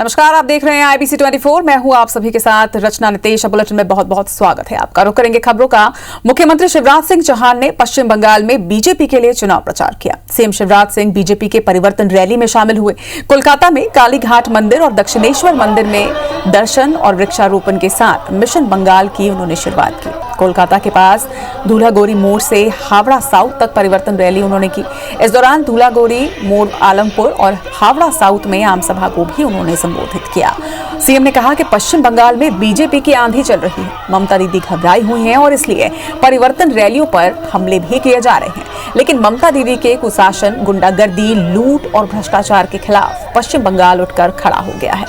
नमस्कार, आप देख रहे हैं IBC 24। मैं हूं आप सभी के साथ रचना नितेश। बुलेटिन में बहुत बहुत स्वागत है आपका। रुक करेंगे खबरों का। मुख्यमंत्री शिवराज सिंह चौहान ने पश्चिम बंगाल में बीजेपी के लिए चुनाव प्रचार किया। सीएम शिवराज सिंह बीजेपी के परिवर्तन रैली में शामिल हुए। कोलकाता में कालीघाट मंदिर और दक्षिणेश्वर मंदिर में दर्शन और वृक्षारोपण के साथ मिशन बंगाल की उन्होंने शुरुआत की। कोलकाता के पास दूल्हागोरी मोड़ से हावड़ा साउथ तक परिवर्तन रैली उन्होंने की। इस दौरान दूल्हागोरी मोड़, आलमपुर और हावड़ा साउथ में आम सभा को भी उन्होंने संबोधित किया। सीएम ने कहा कि पश्चिम बंगाल में बीजेपी की आंधी चल रही है। ममता दीदी घबराई हुई हैं और इसलिए परिवर्तन रैलियों पर हमले भी किए जा रहे हैं। लेकिन ममता दीदी के कुशासन, गुंडागर्दी, लूट और भ्रष्टाचार के खिलाफ पश्चिम बंगाल उठकर खड़ा हो गया है।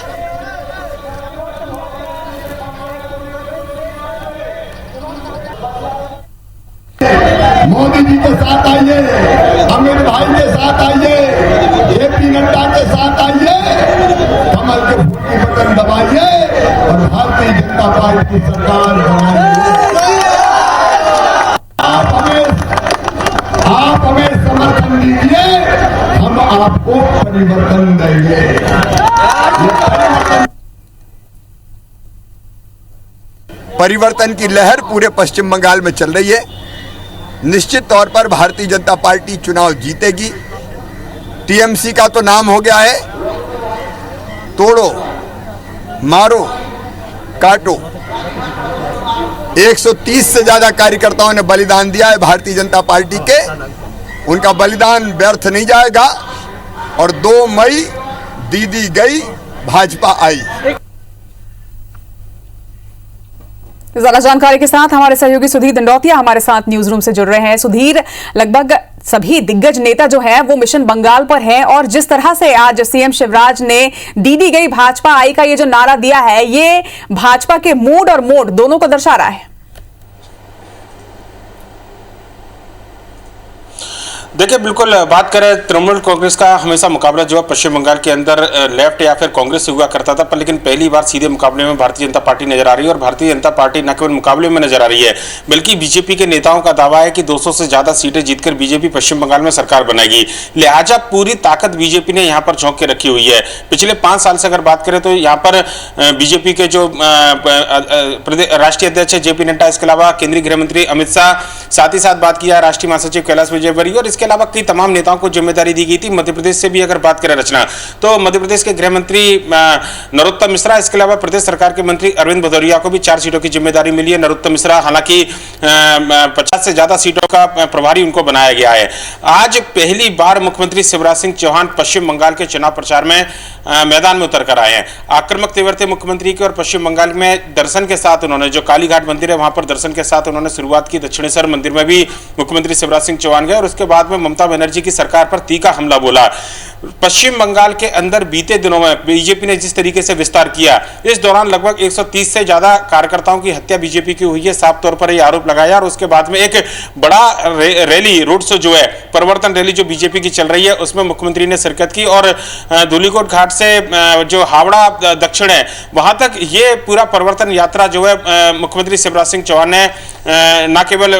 मोदी जी के साथ आइए, अमित भाई के साथ आइए, जेपी नड्डा के साथ आइए, कमल के फूल की बटन दबाइए और भारतीय जनता पार्टी की सरकार बनाइए। आप हमें समर्थन दीजिए, हम आपको परिवर्तन देंगे। परिवर्तन की लहर पूरे पश्चिम बंगाल में चल रही है। निश्चित तौर पर भारतीय जनता पार्टी चुनाव जीतेगी। टीएमसी का तो नाम हो गया है तोड़ो मारो काटो। 130 से ज्यादा कार्यकर्ताओं ने बलिदान दिया है भारतीय जनता पार्टी के। उनका बलिदान व्यर्थ नहीं जाएगा और 2 मई दीदी गई, भाजपा आई। ज्यादा जानकारी के साथ हमारे सहयोगी सुधीर दंडौतिया हमारे साथ न्यूज रूम से जुड़ रहे हैं। सुधीर, लगभग सभी दिग्गज नेता जो है वो मिशन बंगाल पर हैं और जिस तरह से आज सीएम शिवराज ने दीदी गई भाजपा आई का ये जो नारा दिया है, ये भाजपा के मूड और मोड दोनों को दर्शा रहा है। देखिए, बिल्कुल बात करें तृणमूल कांग्रेस का हमेशा मुकाबला जो है पश्चिम बंगाल के अंदर लेफ्ट या फिर कांग्रेस से हुआ करता था, पर लेकिन पहली बार सीधे मुकाबले में भारतीय जनता पार्टी नजर आ रही है। और भारतीय जनता पार्टी न केवल मुकाबले में नजर आ रही है बल्कि बीजेपी के नेताओं का दावा है कि 200 से ज्यादा सीटें जीतकर बीजेपी पश्चिम बंगाल में सरकार बनाएगी। लिहाजा पूरी ताकत बीजेपी ने यहाँ पर झोंक के रखी हुई है। पिछले 5 साल से अगर बात करें तो यहाँ पर बीजेपी के जो राष्ट्रीय अध्यक्ष जेपी नड्डा, इसके अलावा केंद्रीय गृह मंत्री अमित शाह, साथ ही साथ बात किया राष्ट्रीय महासचिव कैलाश विजयवर्गीय और इसके अलावा कई तमाम नेताओं को जिम्मेदारी दी गई थी। मध्य प्रदेश से भी अगर बात करें रचना, तो मध्य प्रदेश के गृह मंत्री नरोत्तम मिश्रा, इसके अलावा प्रदेश सरकार के मंत्री अरविंद भदौरिया को भी 4 सीटों की जिम्मेदारी मिली है। नरोत्तम मिश्रा हालांकि 50 से ज्यादा सीटों का प्रभारी उनको बनाया गया है। आज पहली बार मुख्यमंत्री शिवराज सिंह चौहान पश्चिम बंगाल के चुनाव प्रचार में मैदान में उतर कर आए हैं। आक्रामक तेवर थे मुख्यमंत्री के और पश्चिम बंगाल में दर्शन के साथ उन्होंने, जो कालीघाट मंदिर है वहां पर दर्शन के साथ उन्होंने शुरुआत की। दक्षिणेश्वर मंदिर में भी मुख्यमंत्री शिवराज सिंह चौहान गए और उसके बाद में ममता बनर्जी की सरकार पर तीखा हमला बोला। पश्चिम बंगाल के अंदर बीते दिनों में बीजेपी ने जिस तरीके से विस्तार किया, इस दौरान लगभग 130 से ज्यादा कार्यकर्ताओं की हत्या बीजेपी की हुई है, साफ तौर पर यह आरोप लगाया। और उसके बाद में एक बड़ा रैली, रोड शो जो है, परिवर्तन रैली जो बीजेपी की चल रही है, उसमें मुख्यमंत्री ने शिरकत की और धूलीकोट घाट से जो हावड़ा दक्षिण है वहां तक ये पूरा परिवर्तन यात्रा जो है मुख्यमंत्री शिवराज सिंह चौहान ने न केवल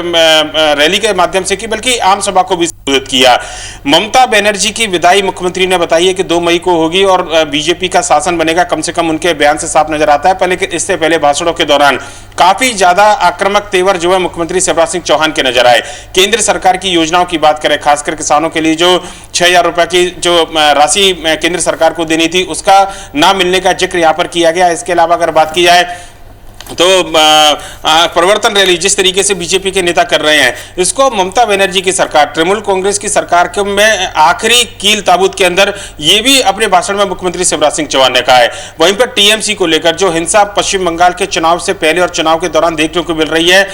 रैली के माध्यम से की बल्कि आम सभा को भी संबोधित किया। ममता बनर्जी की विदाई मुख्यमंत्री ने बताई है कि 2 मई को होगी और बीजेपी का शासन बनेगा, कम से कम उनके बयान से साफ नजर आता है। पहले इससे पहले भाषणों के दौरान काफी ज्यादा आक्रामक तेवर जो है मुख्यमंत्री शिवराज सिंह चौहान के नजर आए। केंद्र सरकार की योजनाओं की बात करें, खासकर किसानों के लिए जो 6000 रुपए की जो राशि केंद्र सरकार को देनी थी उसका ना मिलने का जिक्र यहां पर किया गया। इसके अलावा अगर बात की जाए तो परिवर्तन रैली जिस तरीके से बीजेपी के नेता कर रहे हैं, इसको ममता बनर्जी की सरकार, तृणमूल कांग्रेस की सरकार के में आखिरी कील ताबूत के अंदर ये भी अपने भाषण में मुख्यमंत्री शिवराज सिंह चौहान ने कहा है। वहीं पर टीएमसी को लेकर जो हिंसा पश्चिम बंगाल के चुनाव से पहले और चुनाव के दौरान देखने को मिल रही है,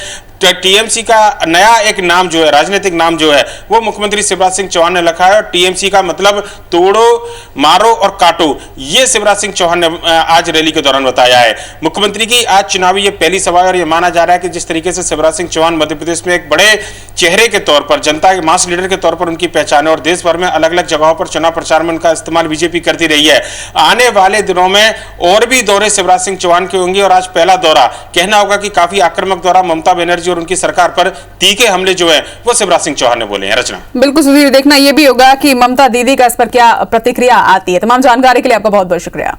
टीएमसी का नया एक नाम जो है, राजनीतिक नाम जो है, वो मुख्यमंत्री शिवराज सिंह चौहान ने रखा है। और टीएमसी का मतलब तोड़ो मारो और काटो, ये शिवराज सिंह चौहान ने आज रैली के दौरान बताया है। मुख्यमंत्री की आज चुनावी ये पहली सभा है और ये माना जा रहा है कि जिस तरीके से शिवराज सिंह चौहान मध्य प्रदेश में एक बड़े चेहरे के तौर पर, जनता के मास लीडर के तौर पर उनकी पहचान है और देश भर में अलग अलग जगहों पर चुनाव प्रचार में उनका इस्तेमाल बीजेपी करती रही है। आने वाले दिनों में और भी दौरे शिवराज सिंह चौहान के होंगे और आज पहला दौरा कहना होगा कि काफी आक्रामक दौरा ममता बनर्जी और उनकी सरकार पर तीखे हमले जो है वो शिवराज सिंह चौहान ने बोले हैं। रचना, बिल्कुल सुधीर, देखना यह भी होगा कि ममता दीदी का इस पर क्या प्रतिक्रिया आती है। तमाम जानकारी के लिए आपका बहुत बहुत शुक्रिया।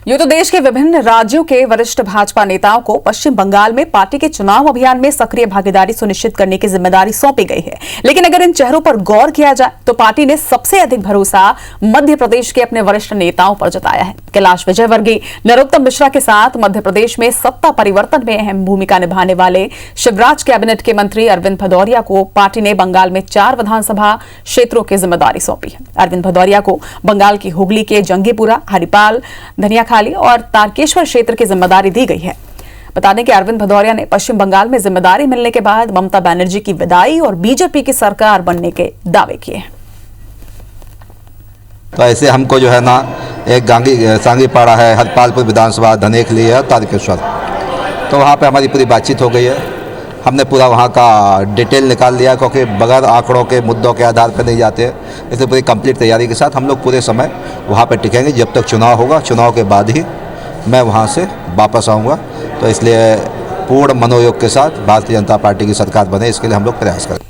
ये तो देश के विभिन्न राज्यों के वरिष्ठ भाजपा नेताओं को पश्चिम बंगाल में पार्टी के चुनाव अभियान में सक्रिय भागीदारी सुनिश्चित करने की जिम्मेदारी सौंपी गई है। लेकिन अगर इन चेहरों पर गौर किया जाए तो पार्टी ने सबसे अधिक भरोसा मध्य प्रदेश के अपने वरिष्ठ नेताओं पर जताया है। कैलाश विजयवर्गीय, नरोत्तम मिश्रा के साथ मध्य प्रदेश में सत्ता परिवर्तन में अहम भूमिका निभाने वाले शिवराज कैबिनेट के मंत्री अरविंद भदौरिया को पार्टी ने बंगाल में 4 विधानसभा क्षेत्रों की जिम्मेदारी सौंपी है। अरविंद भदौरिया को बंगाल की हुगली के जंगीपुरा, हरिपाल, धनियाखाली और तारकेश्वर क्षेत्र की जिम्मेदारी दी गई है। बता दें कि अरविंद भदौरिया ने पश्चिम बंगाल में जिम्मेदारी मिलने के बाद ममता बनर्जी की विदाई और बीजेपी की सरकार बनने के दावे किए हैं। तो ऐसे हमको जो है ना एक सांगीपाड़ा है, हरपालपुर विधानसभा, धनेखली है, तारकेश्वर, तो वहाँ पे हमारी पूरी बातचीत हो गई है। हमने पूरा वहाँ का डिटेल निकाल लिया, क्योंकि बगैर आंकड़ों के मुद्दों के आधार पर नहीं जाते, इसलिए पूरी कंप्लीट तैयारी के साथ हम लोग पूरे समय वहाँ पे टिकेंगे जब तक चुनाव होगा। चुनाव के बाद ही मैं वहाँ से वापस आऊँगा। तो इसलिए पूर्ण मनोयोग के साथ भारतीय जनता पार्टी की सरकार बने, इसके लिए हम लोग प्रयास करें।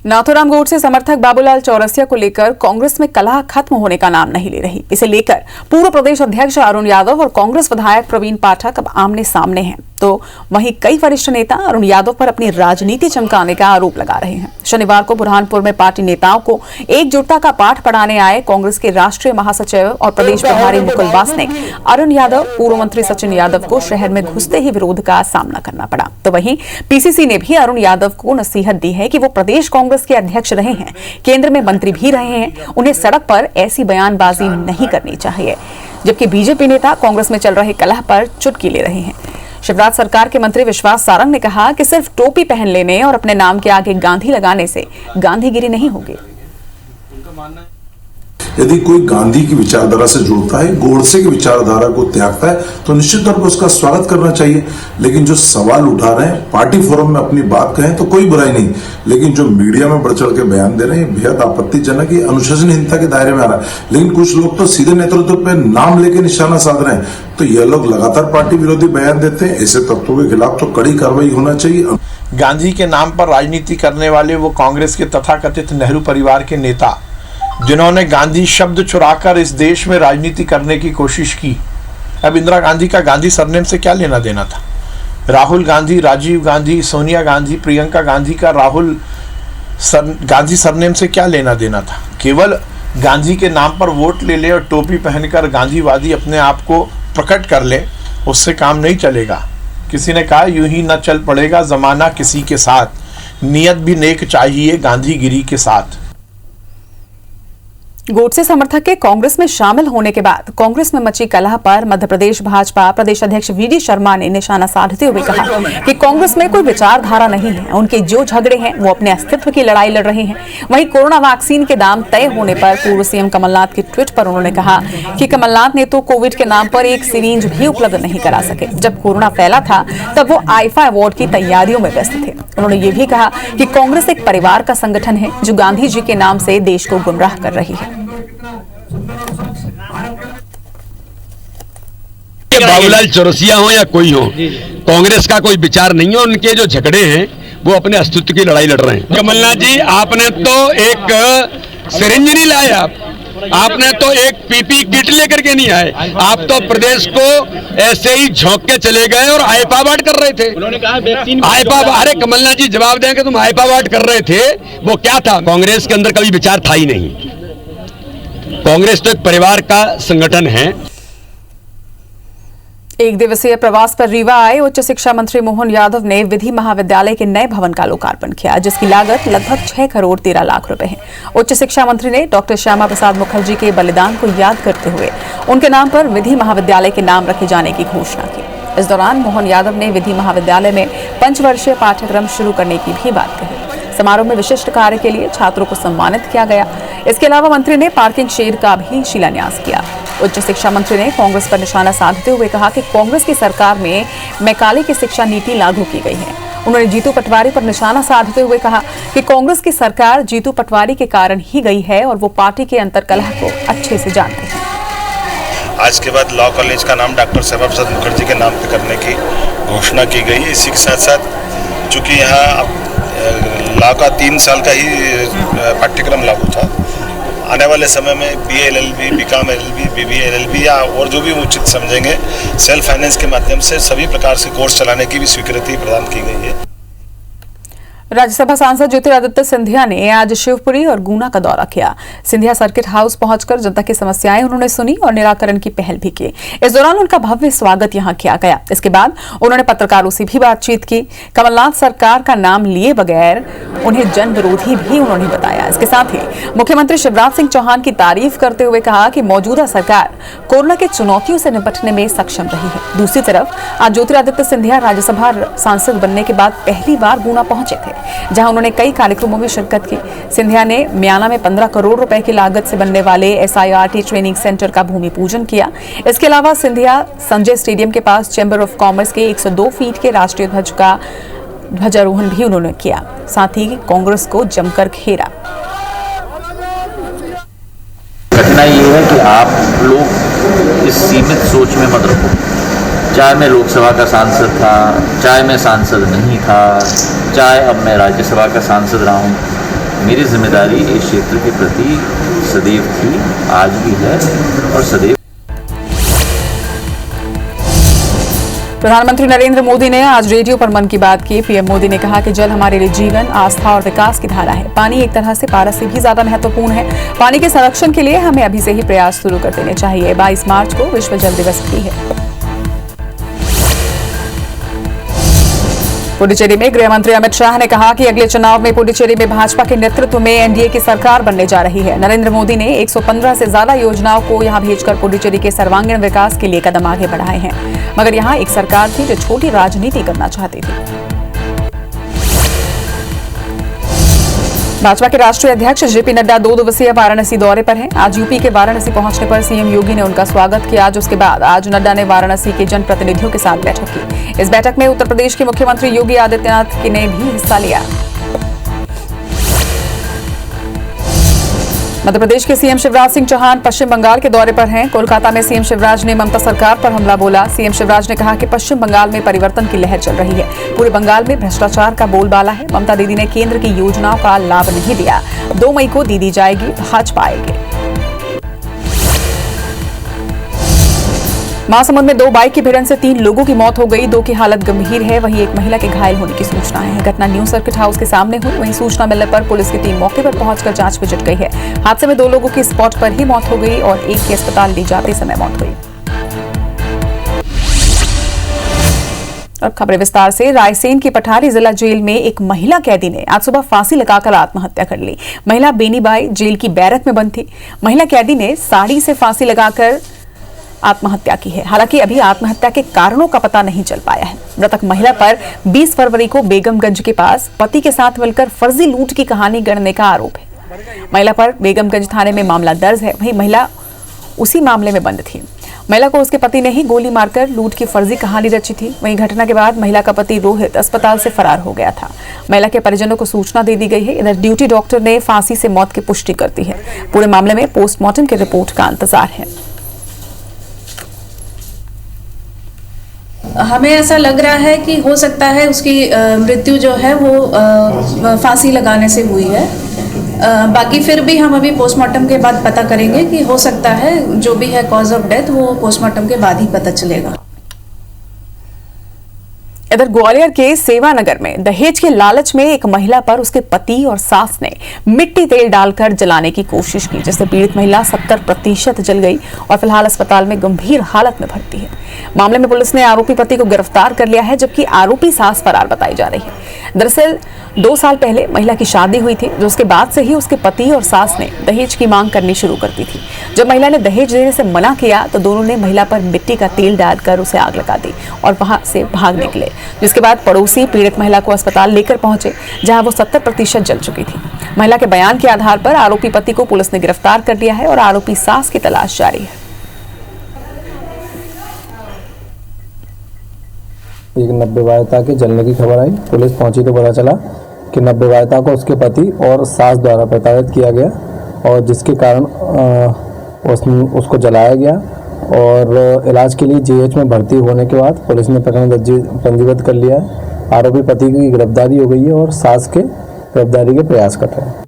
नाथूराम गोडसे समर्थक बाबूलाल चौरसिया को लेकर कांग्रेस में कलह खत्म होने का नाम नहीं ले रही। इसे लेकर पूर्व प्रदेश अध्यक्ष अरुण यादव और कांग्रेस विधायक प्रवीण पाठक अब आमने सामने हैं। तो वहीं कई वरिष्ठ नेता अरुण यादव पर अपनी राजनीति चमकाने का आरोप लगा रहे हैं। शनिवार को बुरहानपुर में पार्टी नेताओं को एकजुटता का पाठ पढ़ाने आए कांग्रेस के राष्ट्रीय महासचिव और प्रदेश प्रभारी मुकुल वास ने अरुण यादव, पूर्व मंत्री सचिन यादव को शहर में घुसते ही विरोध का सामना करना पड़ा। तो वहीं पीसीसी ने भी अरुण यादव को नसीहत दी है कि वो प्रदेश कांग्रेस के अध्यक्ष रहे हैं, केंद्र में मंत्री भी रहे हैं, उन्हें सड़क पर ऐसी बयानबाजी नहीं करनी चाहिए। जबकि बीजेपी नेता कांग्रेस में चल रहे कलह पर चुटकी ले रहे हैं। शिवराज सरकार के मंत्री विश्वास सारंग ने कहा कि सिर्फ टोपी पहन लेने और अपने नाम के आगे गांधी लगाने से गांधीगिरी नहीं होगी। यदि कोई गांधी की विचारधारा से जुड़ता है, गोडसे की विचारधारा को त्यागता है, तो निश्चित तौर पर उसका स्वागत करना चाहिए। लेकिन जो सवाल उठा रहे हैं, पार्टी फोरम में अपनी बात कहें तो कोई बुराई नहीं, लेकिन जो मीडिया में बढ़ चढ़ के बयान दे रहे हैं बेहद आपत्तिजनक, अनुशासनहीनता के दायरे में आ रहा है। लेकिन कुछ लोग तो सीधे नेतृत्व पे नाम लेके निशाना साध रहे हैं। तो ये लोग लगातार पार्टी विरोधी बयान देते हैं। ऐसे तत्वों के खिलाफ तो कड़ी कार्रवाई होना चाहिए। गांधी के नाम पर राजनीति करने वाले वो कांग्रेस के तथाकथित नेहरू परिवार के नेता, जिन्होंने गांधी शब्द चुराकर इस देश में राजनीति करने की कोशिश की। अब इंदिरा गांधी का गांधी सरनेम से क्या लेना देना था? राहुल गांधी, राजीव गांधी, सोनिया गांधी, प्रियंका गांधी का गांधी सरनेम से क्या लेना देना था? केवल गांधी के नाम पर वोट ले ले और टोपी पहनकर गांधीवादी अपने आप को प्रकट कर ले, उससे काम नहीं चलेगा। किसी ने कहा यूं ही न चल पड़ेगा जमाना किसी के साथ, नियत भी नेक चाहिए गांधीगिरी के साथ। गोडसे समर्थक के कांग्रेस में शामिल होने के बाद कांग्रेस में मची कलह पर मध्य प्रदेश भाजपा प्रदेश अध्यक्ष वीडी शर्मा ने निशाना साधते हुए कहा कि कांग्रेस में कोई विचारधारा नहीं है, उनके जो झगड़े हैं वो अपने अस्तित्व की लड़ाई लड़ रहे हैं। वहीं कोरोना वैक्सीन के दाम तय होने पर पूर्व सीएम कमलनाथ के ट्वीट पर उन्होंने कहा कि कमलनाथ ने तो कोविड के नाम पर एक सिरिंज भी उपलब्ध नहीं करा सके। जब कोरोना फैला था तब वो आईफा अवार्ड की तैयारियों में व्यस्त थे। उन्होंने ये भी कहा कि कांग्रेस एक परिवार का संगठन है जो गांधी जी के नाम से देश को गुमराह कर रही है। बाबूलाल चौरसिया हो या कोई हो, कांग्रेस का कोई विचार नहीं है। उनके जो झगड़े हैं वो अपने अस्तित्व की लड़ाई लड़ रहे हैं। कमलनाथ जी, आपने तो एक सिरिंज नहीं लाया, आपने तो एक पीपी किट लेकर के नहीं आए, आप तो प्रदेश को ऐसे ही झोंक के चले गए और आईपा बांट कर रहे थे। उन्होंने कहा आईपा, अरे कमलनाथ जी जवाब दें कि तुम आईपा बांट कर रहे थे, वो क्या था? कांग्रेस के अंदर कभी विचार था ही नहीं। कांग्रेस तो एक परिवार का संगठन है। एक दिवसीय प्रवास पर रीवा आए उच्च शिक्षा मंत्री मोहन यादव ने विधि महाविद्यालय के नए भवन का लोकार्पण किया, जिसकी लागत लगभग 6 करोड़ 13 लाख रुपए है। उच्च शिक्षा मंत्री ने डॉक्टर श्यामा प्रसाद मुखर्जी के बलिदान को याद करते हुए उनके नाम पर विधि महाविद्यालय के नाम रखे जाने की घोषणा की। इस दौरान मोहन यादव ने विधि महाविद्यालय में 5 वर्षीय पाठ्यक्रम शुरू करने की भी बात कही। समारोह में विशिष्ट कार्य के लिए छात्रों को सम्मानित किया गया। इसके अलावा मंत्री ने पार्किंग शेड का भी शिलान्यास किया। उच्च शिक्षा मंत्री ने कांग्रेस पर निशाना साधते हुए कहा कि कांग्रेस की सरकार में मैकाले की शिक्षा नीति लागू की गई है। उन्होंने जीतू पटवारी पर निशाना साधते हुए कहा कि कांग्रेस की सरकार जीतू पटवारी के कारण ही गई है और वो पार्टी के अंतर्कलह को अच्छे से जानते हैं। आज के बाद लॉ कॉलेज का नाम डॉक्टर श्यामा प्रसाद मुखर्जी के नाम पे करने की घोषणा की गई है। इसी के साथ साथ चूँकि यहाँ लॉ का 3 साल का ही पाठ्यक्रम लागू था, आने वाले समय में BA-LLB, BCom LLB, BBA LLB या और जो भी उचित समझेंगे सेल्फ फाइनेंस के माध्यम से सभी प्रकार से कोर्स चलाने की भी स्वीकृति प्रदान की गई है। राज्यसभा सांसद ज्योतिरादित्य सिंधिया ने आज शिवपुरी और गुना का दौरा किया। सिंधिया सर्किट हाउस पहुंचकर जनता की समस्याएं उन्होंने सुनी और निराकरण की पहल भी की। इस दौरान उनका भव्य स्वागत यहां किया गया। इसके बाद उन्होंने पत्रकारों से भी बातचीत की। कमलनाथ सरकार का नाम लिए बगैर उन्हें जन विरोधी भी उन्होंने बताया। इसके साथ ही मुख्यमंत्री शिवराज सिंह चौहान की तारीफ करते हुए कहा कि मौजूदा सरकार कोरोना की चुनौतियों से निपटने में सक्षम रही है। दूसरी तरफ आज ज्योतिरादित्य सिंधिया राज्यसभा सांसद बनने के बाद पहली बार गुना पहुंचे थे, जहां उन्होंने कई कार्यक्रमों में शिरकत की। सिंधिया ने म्याना में 15 करोड़ रुपए की लागत से बनने वाले SIRT ट्रेनिंग सेंटर का भूमि पूजन किया। इसके अलावा सिंधिया संजय स्टेडियम के पास चैंबर ऑफ कॉमर्स के 102 फीट के राष्ट्रीय ध्वज का ध्वजारोहण भी उन्होंने किया। साथ ही कांग्रेस को जमकर घेरा। घटना ये है कि आप लोग इस सीमित सोच में मत रखो। चाहे मैं लोकसभा का सांसद था, चाहे मैं सांसद नहीं था, चाहे अब मैं राज्यसभा का सांसद रहा हूँ, मेरी जिम्मेदारी इस क्षेत्र के प्रति सदैव थी, आज भी है और सदैव। प्रधानमंत्री नरेंद्र मोदी ने आज रेडियो पर मन की बात की। पीएम मोदी ने कहा कि जल हमारे लिए जीवन, आस्था और विकास की धारा है। पानी एक तरह से पारस से भी ज्यादा महत्वपूर्ण है। पानी के संरक्षण के लिए हमें अभी से ही प्रयास शुरू कर देने चाहिए। 22 मार्च को विश्व जल दिवस भी है। पुडुचेरी में गृह मंत्री अमित शाह ने कहा कि अगले चुनाव में पुडुचेरी में भाजपा के नेतृत्व में एनडीए की सरकार बनने जा रही है। नरेंद्र मोदी ने 115 से ज्यादा योजनाओं को यहां भेजकर पुडुचेरी के सर्वांगीण विकास के लिए कदम आगे बढ़ाए हैं। मगर यहां एक सरकार थी जो छोटी राजनीति करना चाहती थी। भाजपा के राष्ट्रीय अध्यक्ष जेपी नड्डा 2 दिवसीय वाराणसी दौरे पर हैं। आज यूपी के वाराणसी पहुंचने पर सीएम योगी ने उनका स्वागत किया। उसके बाद आज नड्डा ने वाराणसी के जनप्रतिनिधियों के साथ बैठक की। इस बैठक में उत्तर प्रदेश के मुख्यमंत्री योगी आदित्यनाथ ने भी हिस्सा लिया। मध्य प्रदेश के सीएम शिवराज सिंह चौहान पश्चिम बंगाल के दौरे पर हैं। कोलकाता में सीएम शिवराज ने ममता सरकार पर हमला बोला। सीएम शिवराज ने कहा कि पश्चिम बंगाल में परिवर्तन की लहर चल रही है। पूरे बंगाल में भ्रष्टाचार का बोलबाला है। ममता दीदी ने केंद्र की योजनाओं का लाभ नहीं दिया। 2 मई को दीदी जाएगी, भाजपा आएगी। महासमुंद में 2 बाइक की भिड़ंत से 3 लोगों की मौत हो गई। 2 की हालत गंभीर है, वहीं एक महिला के घायल होने की सूचना है। घटना न्यू सर्किट हाउस के सामने हुई। वहीं सूचना मिलने पर पुलिस की टीम मौके पर पहुंचकर जांच में जुट गई है। हादसे में 2 लोगों की स्पॉट पर ही मौत हो गई और एक की अस्पताल ले जाते समय मौत हुई। और खबरें विस्तार से। रायसेन की पठारी जिला जेल में एक महिला कैदी ने आज सुबह फांसी लगाकर आत्महत्या कर ली। महिला बेनीबाई जेल की बैरक में बंद थी। महिला कैदी ने साड़ी से फांसी लगाकर आत्महत्या की है। हालांकि अभी आत्महत्या के कारणों का पता नहीं चल पाया है। मृतक महिला पर 20 फरवरी को बेगमगंज के पास पति के साथ मिलकर फर्जी लूट की कहानी गढ़ने का आरोप है। महिला पर बेगमगंज थाने में मामला दर्ज है। वहीं महिला उसी मामले में बंद थी। महिला को उसके पति ने ही गोली मारकर लूट की फर्जी कहानी रची थी। वहीं घटना के बाद महिला का पति रोहित अस्पताल से फरार हो गया था। महिला के परिजनों को सूचना दे दी गई है। इधर ड्यूटी डॉक्टर ने फांसी से मौत की पुष्टि कर दी है। पूरे मामले में पोस्टमार्टम की रिपोर्ट का इंतजार है। हमें ऐसा लग रहा है कि हो सकता है उसकी मृत्यु जो है वो फांसी लगाने से हुई है। बाकी फिर भी हम अभी पोस्टमार्टम के बाद पता करेंगे कि हो सकता है जो भी है कॉज ऑफ डेथ वो पोस्टमार्टम के बाद ही पता चलेगा। इधर ग्वालियर के सेवानगर में दहेज के लालच में एक महिला पर उसके पति और सास ने मिट्टी तेल डालकर जलाने की कोशिश की, जिससे पीड़ित महिला 70% जल गई और फिलहाल अस्पताल में गंभीर हालत में भर्ती है। मामले में पुलिस ने आरोपी पति को गिरफ्तार कर लिया है, जबकि आरोपी सास फरार बताई जा रही है। दरअसल 2 साल पहले महिला की शादी हुई थी, जो उसके बाद से ही उसके पति और सास ने दहेज की मांग करनी शुरू कर दी थी। जब महिला ने दहेज देने से मना किया तो दोनों ने महिला पर मिट्टी का तेल डालकर उसे आग लगा दी और वहां से भाग निकले, जिसके बाद पड़ोसी पीड़ित महिला को अस्पताल लेकर पहुंचे, जहां वो 70% जल चुकी थी। महिला के बयान के आधार पर आरोपी पति को पुलिस ने गिरफ्तार कर लिया है और आरोपी सास की तलाश जारी है। एक 90 वायता के जलने की खबर आई। पुलिस पहुंची तो पता चला कि 90 वायता को उसके पति और सास द्वारा प्रताड़ित किया गया और जिसके कारण उसको जलाया गया और इलाज के लिए जीएच में भर्ती होने के बाद पुलिस ने प्रकरण पंजीबद्ध कर लिया है। आरोपी पति की गिरफ्तारी हो गई है और सास के गिरफ्तारी के प्रयास कर रहे हैं।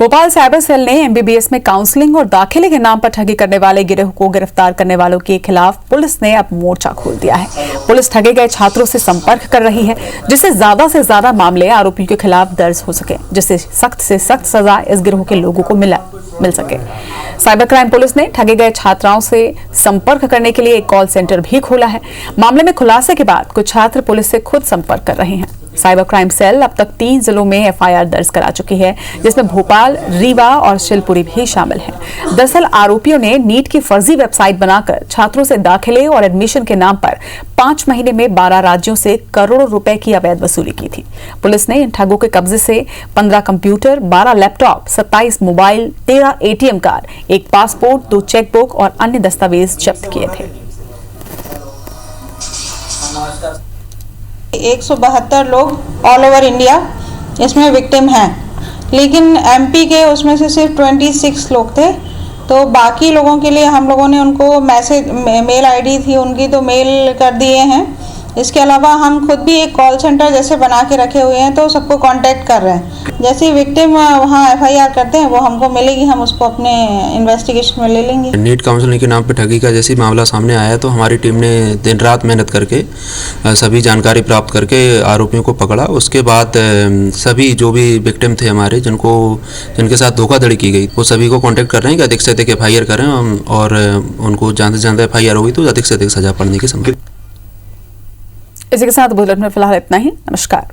भोपाल साइबर सेल ने एमबीबीएस में काउंसलिंग और दाखिले के नाम पर ठगी करने वाले गिरोह को गिरफ्तार करने वालों के खिलाफ पुलिस ने अब मोर्चा खोल दिया है। पुलिस ठगे गए छात्रों से संपर्क कर रही है, जिससे ज्यादा मामले आरोपियों के खिलाफ दर्ज हो सके, जिससे सख्त से सख्त सजा इस गिरोह के लोगों को मिल सके। साइबर क्राइम पुलिस ने ठगे गए छात्राओं से संपर्क करने के लिए एक कॉल सेंटर भी खोला है। मामले में खुलासे के बाद कुछ छात्र पुलिस से खुद संपर्क कर रहे हैं। साइबर क्राइम सेल अब तक 3 जिलों में एफआईआर दर्ज करा चुकी है, जिसमें भोपाल, रीवा और शिवपुरी भी शामिल हैं। दरअसल आरोपियों ने नीट की फर्जी वेबसाइट बनाकर छात्रों से दाखिले और एडमिशन के नाम पर 5 महीने में 12 राज्यों से करोड़ों रुपए की अवैध वसूली की थी। पुलिस ने इन ठगों के कब्जे से 15 computer, 12 laptop, 27 mobile, 13 ATM card, 1 passport, 2 chequebook और अन्य दस्तावेज जब्त किए थे। 172 लोग ऑल ओवर इंडिया इसमें विक्टिम हैं, लेकिन एमपी के उसमें से सिर्फ 26 लोग थे। तो बाकी लोगों के लिए हम लोगों ने उनको मेल आईडी थी उनकी, तो मेल कर दिए हैं। इसके अलावा हम खुद भी एक कॉल सेंटर जैसे बना के रखे हुए हैं, तो सबको कांटेक्ट कर रहे हैं। जैसे ही विक्टिम वहाँ एफआईआर करते हैं वो हमको मिलेगी, हम उसको अपने इन्वेस्टिगेशन में ले लेंगे। नीट काउंसलिंग के नाम पे ठगी का जैसे मामला सामने आया तो हमारी टीम ने दिन रात मेहनत करके सभी जानकारी प्राप्त करके आरोपियों को पकड़ा। उसके बाद सभी जो भी विक्टिम थे हमारे, जिनके साथ धोखाधड़ी की गई, वो सभी को कॉन्टैक्ट कर रहे हैं कि अधिक से अधिक एफआईआर करें और उनको ज़्यादा से ज़्यादा एफआईआर होगी तो अधिक से अधिक सजा पड़ने की संभावना। इसी के साथ बुलेटिन में फिलहाल इतना ही। नमस्कार।